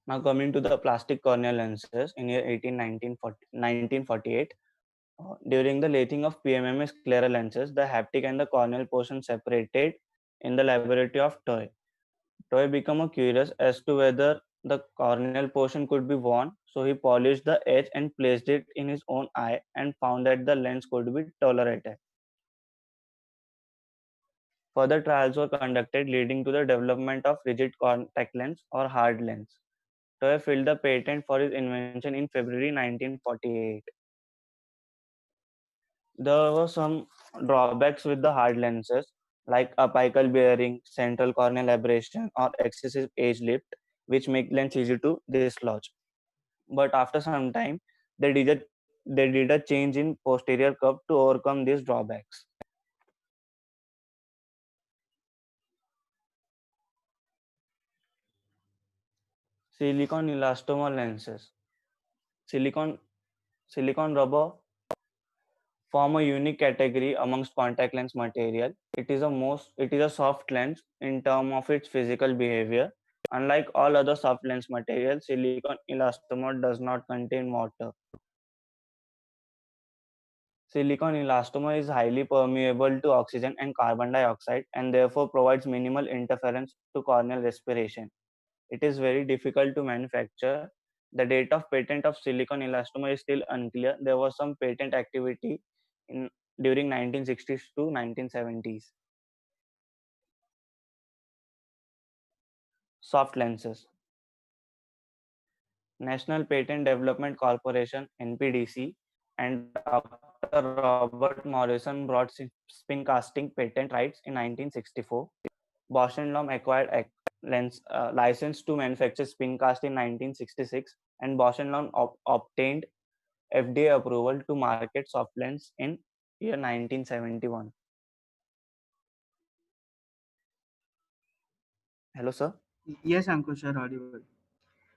Now coming to the plastic cornea lenses in year 1948, during the latting of PMMA scleral lenses, the haptic and the corneal portion separated in the laboratory of Toy. Toy became curious as to whether the corneal portion could be worn, so he polished the edge and placed it in his own eye and found that the lens could be tolerated. Further trials were conducted leading to the development of rigid contact lens or hard lens. Toy filed the patent for his invention in February 1948. There were some drawbacks with the hard lenses, like apical bearing, central corneal aberration, or excessive edge lift, which make lens easy to dislodge. But after some time, they did a, they did a change in posterior curve to overcome these drawbacks. Silicon elastomer lenses. Silicon silicon rubber form a unique category amongst contact lens material. It is a soft lens in terms of its physical behavior. Unlike all other soft lens materials, silicon elastomer does not contain water. Silicon elastomer is highly permeable to oxygen and carbon dioxide and therefore provides minimal interference to corneal respiration. It is very difficult to manufacture. The date of patent of silicon elastomer is still unclear. There was some patent activity in during 1960s to 1970s. Soft lenses. National Patent Development Corporation (NPDC) and after Robert Morrison brought spin casting patent rights in 1964. Bausch and Lomb acquired license to manufacture spin cast in 1966, and Bausch and Lomb obtained FDA approval to market soft lens in year 1971. Hello, sir. Yes, Ankush, are audible.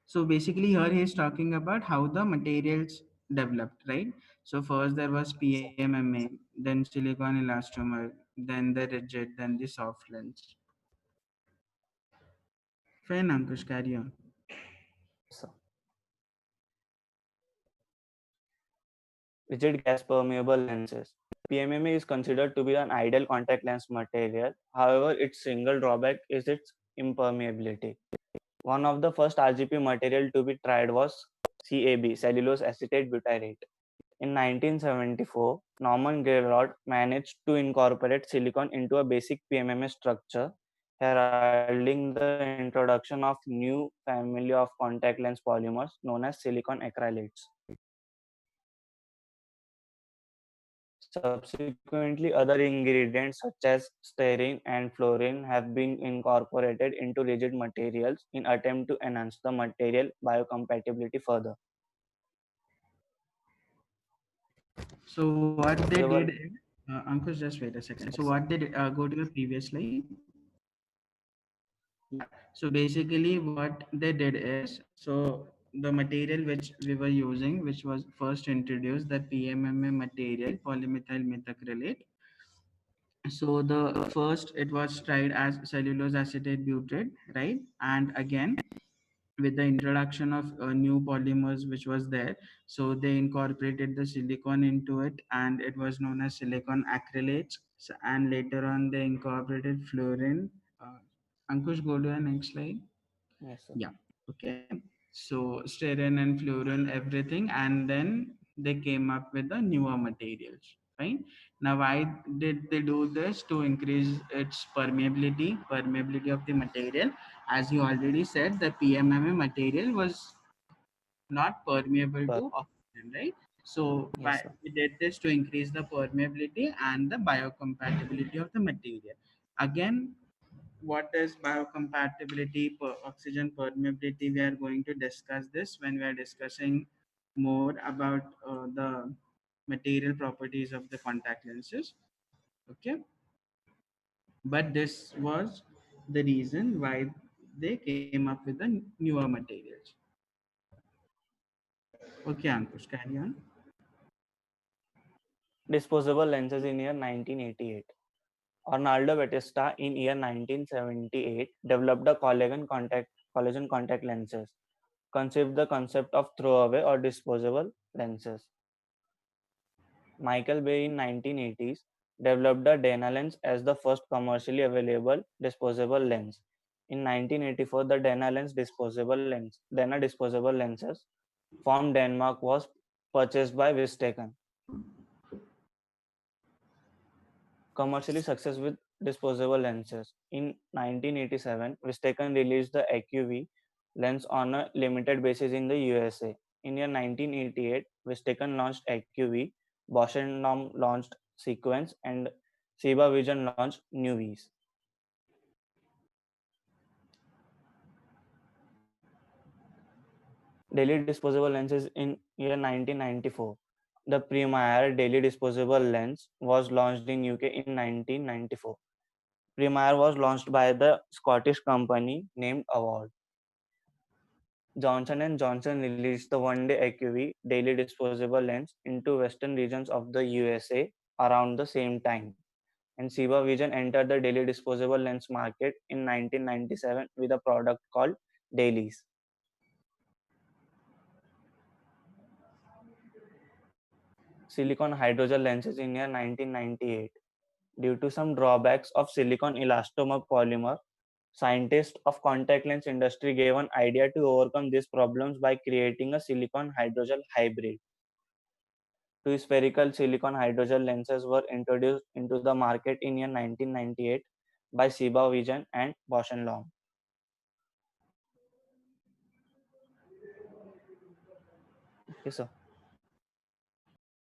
So basically, here he is talking about how the materials developed, right? So first there was PMMA, then silicon elastomer, then the rigid, then the soft lens. Fine, Ankush, carry on. Yes, sir. Rigid gas permeable lenses. PMMA is considered to be an ideal contact lens material. However, its single drawback is its impermeability. One of the first RGP material to be tried was CAB, cellulose acetate butyrate. In 1974, Norman Gaylord managed to incorporate silicon into a basic PMMA structure, heralding the introduction of new family of contact lens polymers known as silicon acrylates. Subsequently, other ingredients such as styrene and fluorine have been incorporated into rigid materials in attempt to enhance the material biocompatibility further. So what they There did were is, Ankush, just wait a second. So yes, sir. what they did, go to the previous slide. Yeah. So basically, what they did is, so the material which we were using, which was first introduced, the PMMA material, polymethyl methacrylate. So the first it was tried as cellulose acetate butyrate, right? And again, with the introduction of new polymers which was there, so they incorporated the silicon into it, and it was known as silicon acrylates. And later on, they incorporated fluorine. Ankush, go to the next slide. Yes, sir. Yeah. Okay. So styrene and fluorine, everything, and then they came up with the newer materials. Right. Now, why did they do this? To increase its permeability of the material. As you already said, the PMMA material was not permeable But to oxygen, right? So yes, sir. we did this to increase the permeability and the biocompatibility of the material. Again, what is biocompatibility, oxygen permeability? We are going to discuss this when we are discussing more about the material properties of the contact lenses. Okay, but this was the reason why they came up with the newer materials. Okay, Ankush, carry on. Disposable lenses in year 1988. Arnaldo Batista in year 1978 developed a collagen contact lenses. conceived the concept of throwaway or disposable lenses. Michael Bay in 1980s developed the Dana lens as the first commercially available disposable lens. In 1984, the Dana disposable lenses from Denmark was purchased by Visteon. Commercially success with disposable lenses. In 1987, Visteon released the AQV lens on a limited basis in the USA. In year 1988, Visteon launched AQV, Bosch and Lomb launched Sequence, and Ciba Vision launched Nuvis. Daily disposable lenses in year 1994. The Premiere daily disposable lens was launched in UK in 1994. Premiere was launched by the Scottish company named Award. Johnson & Johnson released the one-day AQV daily disposable lens into western regions of the USA around the same time. And Ciba Vision entered the daily disposable lens market in 1997 with a product called Dailies. Silicon hydrogel lenses in year 1998. Due to some drawbacks of silicon elastomer polymer, scientists of contact lens industry gave an idea to overcome these problems by creating a silicon hydrogel hybrid. Two spherical silicon hydrogel lenses were introduced into the market in year 1998 by Ciba Vision and Bausch and Lomb. Okay, sir.